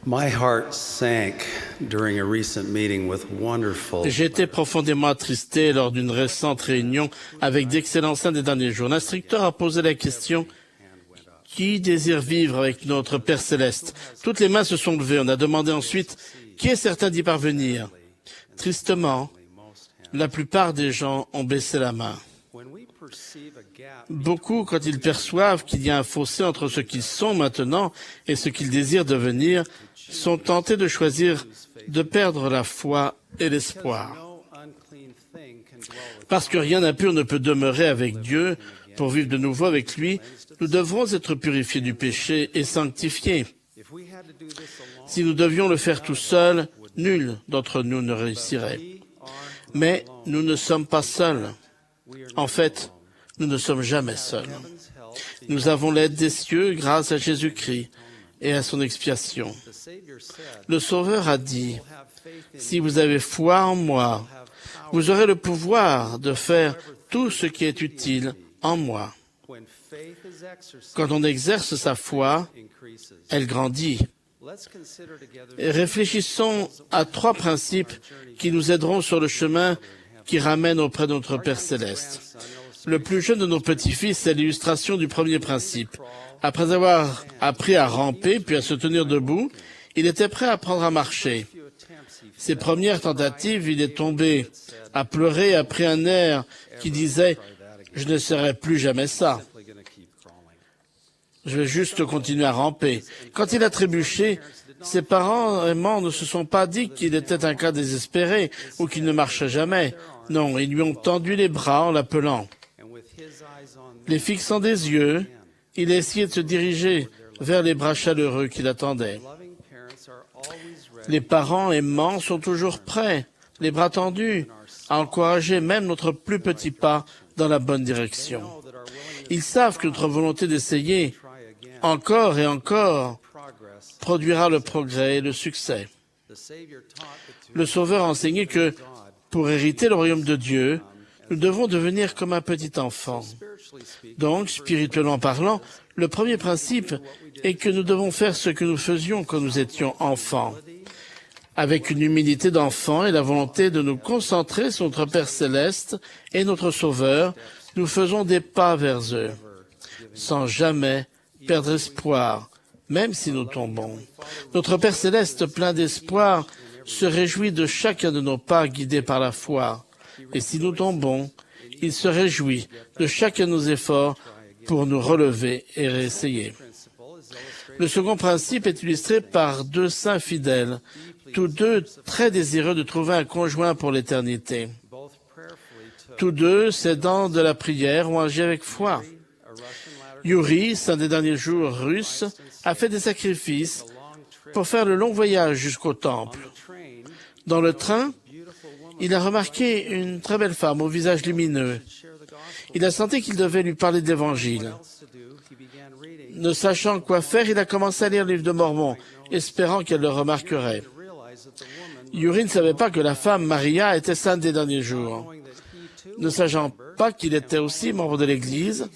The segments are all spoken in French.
My heart sank during a recent meeting with wonderful. J'ai été profondément attristé lors d'une récente réunion avec d'excellents saints des derniers jours. L'instructeur a posé la question: qui désire vivre avec notre Père Céleste? Toutes les mains se sont levées. On a demandé ensuite: qui est certain d'y parvenir? Tristement, la plupart des gens ont baissé la main. Beaucoup, quand ils perçoivent qu'il y a un fossé entre ce qu'ils sont maintenant et ce qu'ils désirent devenir, sont tentés de choisir de perdre la foi et l'espoir. Parce que rien d'impur ne peut demeurer avec Dieu, pour vivre de nouveau avec lui, nous devrons être purifiés du péché et sanctifiés. Si nous devions le faire tout seuls, nul d'entre nous ne réussirait. Mais nous ne sommes pas seuls. En fait, nous ne sommes jamais seuls. Nous avons l'aide des cieux grâce à Jésus-Christ et à son expiation. Le Sauveur a dit: si vous avez foi en moi, vous aurez le pouvoir de faire tout ce qui est utile en moi. Quand on exerce sa foi, elle grandit. Et réfléchissons à 3 principes qui nous aideront sur le chemin qui ramène auprès de notre Père Céleste. Le plus jeune de nos petits-fils est l'illustration du premier principe. Après avoir appris à ramper, puis à se tenir debout, il était prêt à apprendre à marcher. Ses premières tentatives, il est tombé, a pleuré, a pris un air qui disait: « Je ne serai plus jamais ça. Je vais juste continuer à ramper. » Quand il a trébuché, ses parents aimants ne se sont pas dit qu'il était un cas désespéré ou qu'il ne marcherait jamais. Non, ils lui ont tendu les bras en l'appelant. Les fixant des yeux, il a essayé de se diriger vers les bras chaleureux qui l'attendaient. Les parents aimants sont toujours prêts, les bras tendus, à encourager même notre plus petit pas dans la bonne direction. Ils savent que notre volonté d'essayer encore et encore produira le progrès et le succès. Le Sauveur a enseigné que, pour hériter le royaume de Dieu, nous devons devenir comme un petit enfant. Donc, spirituellement parlant, le premier principe est que nous devons faire ce que nous faisions quand nous étions enfants, avec une humilité d'enfant et la volonté de nous concentrer sur notre Père Céleste et notre Sauveur. Nous faisons des pas vers eux, sans jamais perdre espoir, même si nous tombons. Notre Père Céleste, plein d'espoir, se réjouit de chacun de nos pas guidés par la foi. Et si nous tombons, il se réjouit de chacun de nos efforts pour nous relever et réessayer. Le second principe est illustré par 2 saints fidèles, tous deux très désireux de trouver un conjoint pour l'éternité. Tous deux, s'aidant de la prière, ont agi avec foi. Yuri, saint des derniers jours russe, a fait des sacrifices pour faire le long voyage jusqu'au temple. Dans le train, il a remarqué une très belle femme au visage lumineux. Il a senti qu'il devait lui parler de l'Évangile. Ne sachant quoi faire, il a commencé à lire le livre de Mormon, espérant qu'elle le remarquerait. Yuri ne savait pas que la femme, Maria, était sainte des derniers jours. Ne sachant pas qu'il était aussi membre de l'Église,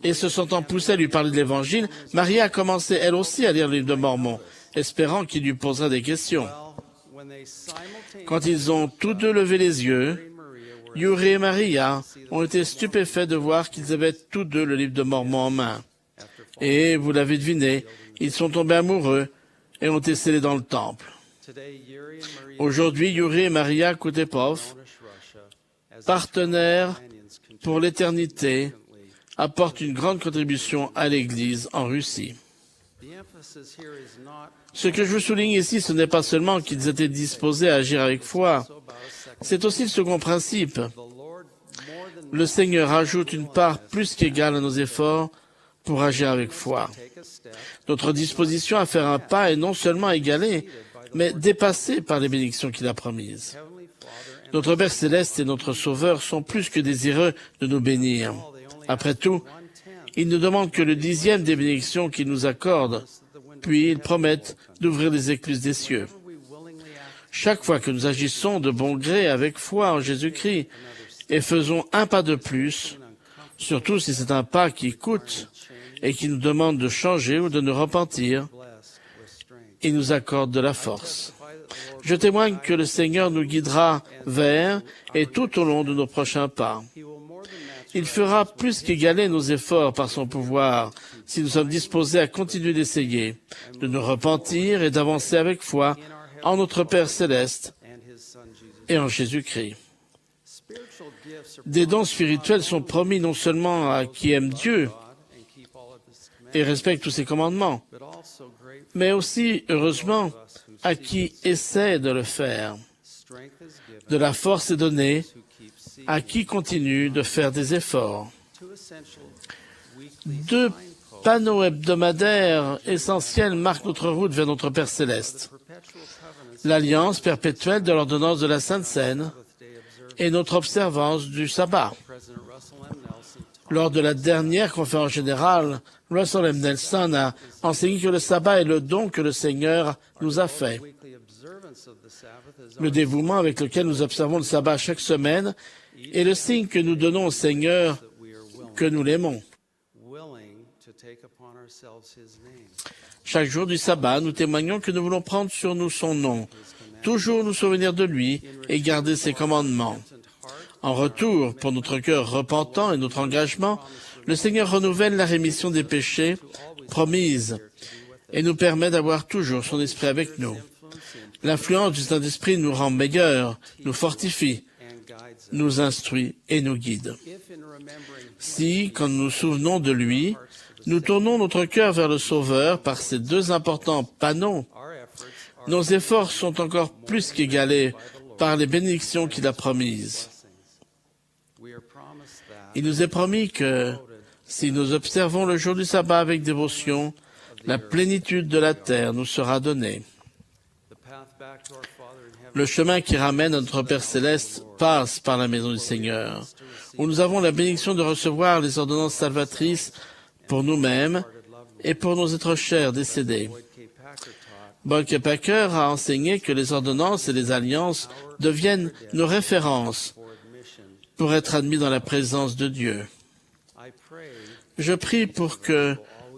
et se sentant poussée à lui parler de l'Évangile, Maria a commencé elle aussi à lire le livre de Mormon, espérant qu'il lui poserait des questions. Quand ils ont tous deux levé les yeux, Yuri et Maria ont été stupéfaits de voir qu'ils avaient tous deux le livre de Mormon en main. Et, vous l'avez deviné, ils sont tombés amoureux et ont été scellés dans le temple. Aujourd'hui, Yuri et Maria Kutepov, partenaires pour l'éternité, apportent une grande contribution à l'Église en Russie. Ce que je veux souligner ici, ce n'est pas seulement qu'ils étaient disposés à agir avec foi, c'est aussi le second principe. Le Seigneur ajoute une part plus qu'égale à nos efforts pour agir avec foi. Notre disposition à faire un pas est non seulement égalée, mais dépassée par les bénédictions qu'il a promises. Notre Père Céleste et notre Sauveur sont plus que désireux de nous bénir. Après tout, ils ne demandent que le 10e des bénédictions qu'il nous accorde, puis ils promettent d'ouvrir les écluses des cieux. Chaque fois que nous agissons de bon gré avec foi en Jésus-Christ et faisons un pas de plus, surtout si c'est un pas qui coûte et qui nous demande de changer ou de nous repentir, il nous accorde de la force. Je témoigne que le Seigneur nous guidera vers et tout au long de nos prochains pas. Il fera plus qu'égaler nos efforts par son pouvoir si nous sommes disposés à continuer d'essayer, de nous repentir et d'avancer avec foi en notre Père céleste et en Jésus-Christ. Des dons spirituels sont promis non seulement à qui aime Dieu et respecte tous ses commandements, mais aussi, heureusement, à qui essaie de le faire. De la force est donnée à qui continue de faire des efforts. 2 panneaux hebdomadaires essentiels marquent notre route vers notre Père céleste. L'alliance perpétuelle de l'ordonnance de la Sainte Seine et notre observance du sabbat. Lors de la dernière conférence générale, Russell M. Nelson a enseigné que le sabbat est le don que le Seigneur nous a fait. Le dévouement avec lequel nous observons le sabbat chaque semaine est le signe que nous donnons au Seigneur que nous l'aimons. Chaque jour du sabbat, nous témoignons que nous voulons prendre sur nous son nom, toujours nous souvenir de lui et garder ses commandements. En retour, pour notre cœur repentant et notre engagement, le Seigneur renouvelle la rémission des péchés promise et nous permet d'avoir toujours son esprit avec nous. L'influence du Saint-Esprit nous rend meilleurs, nous fortifie, nous instruit et nous guide. Si, quand nous nous souvenons de lui, nous tournons notre cœur vers le Sauveur par ces 2 importants panneaux, nos efforts sont encore plus qu'égalés par les bénédictions qu'il a promises. Il nous est promis que, si nous observons le jour du sabbat avec dévotion, la plénitude de la terre nous sera donnée. Le chemin qui ramène à notre Père céleste passe par la maison du Seigneur, où nous avons la bénédiction de recevoir les ordonnances salvatrices pour nous-mêmes et pour nos êtres chers décédés. Boyd K. Packer a enseigné que les ordonnances et les alliances deviennent nos références pour être admis dans la présence de Dieu. Je prie pour que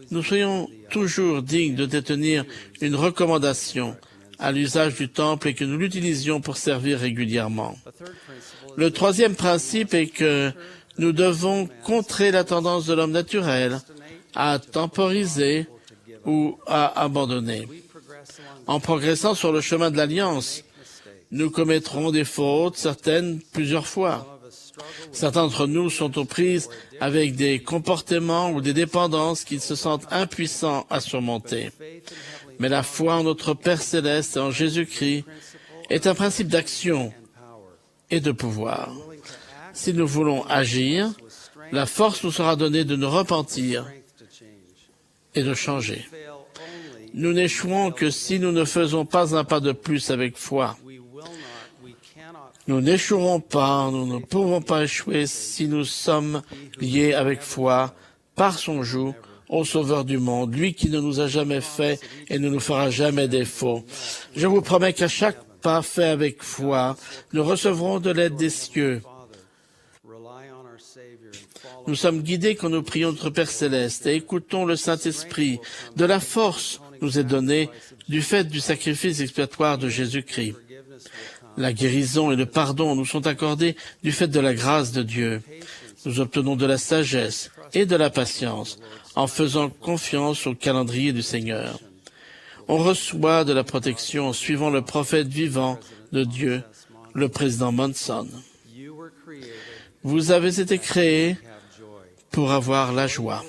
nous soyons toujours dignes de détenir une recommandation à l'usage du temple et que nous l'utilisions pour servir régulièrement. Le 3e principe est que nous devons contrer la tendance de l'homme naturel à temporiser ou à abandonner. En progressant sur le chemin de l'Alliance, nous commettrons des fautes, certaines plusieurs fois. Certains d'entre nous sont aux prises avec des comportements ou des dépendances qu'ils se sentent impuissants à surmonter. Mais la foi en notre Père céleste et en Jésus-Christ est un principe d'action et de pouvoir. Si nous voulons agir, la force nous sera donnée de nous repentir et de changer. Nous n'échouons que si nous ne faisons pas un pas de plus avec foi. Nous n'échouerons pas, nous ne pouvons pas échouer si nous sommes liés avec foi par son joug au Sauveur du monde, lui qui ne nous a jamais fait et ne nous fera jamais défaut. Je vous promets qu'à chaque pas fait avec foi, nous recevrons de l'aide des cieux. Nous sommes guidés quand nous prions notre Père céleste et écoutons le Saint-Esprit. De la force nous est donnée du fait du sacrifice expiatoire de Jésus-Christ. La guérison et le pardon nous sont accordés du fait de la grâce de Dieu. Nous obtenons de la sagesse et de la patience en faisant confiance au calendrier du Seigneur. On reçoit de la protection en suivant le prophète vivant de Dieu, le président Monson. Vous avez été créés pour avoir la joie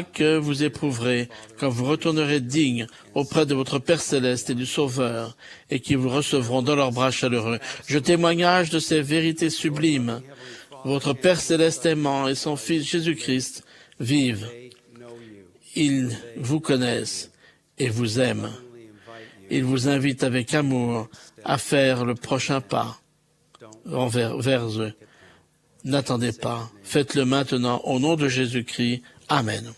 que vous éprouverez quand vous retournerez dignes auprès de votre Père céleste et du Sauveur, et qui vous recevront dans leurs bras chaleureux. Je témoignage de ces vérités sublimes. Votre Père céleste aimant et son Fils Jésus-Christ vivent. Ils vous connaissent et vous aiment. Ils vous invitent avec amour à faire le prochain pas vers eux. N'attendez pas. Faites-le maintenant au nom de Jésus-Christ. Amen.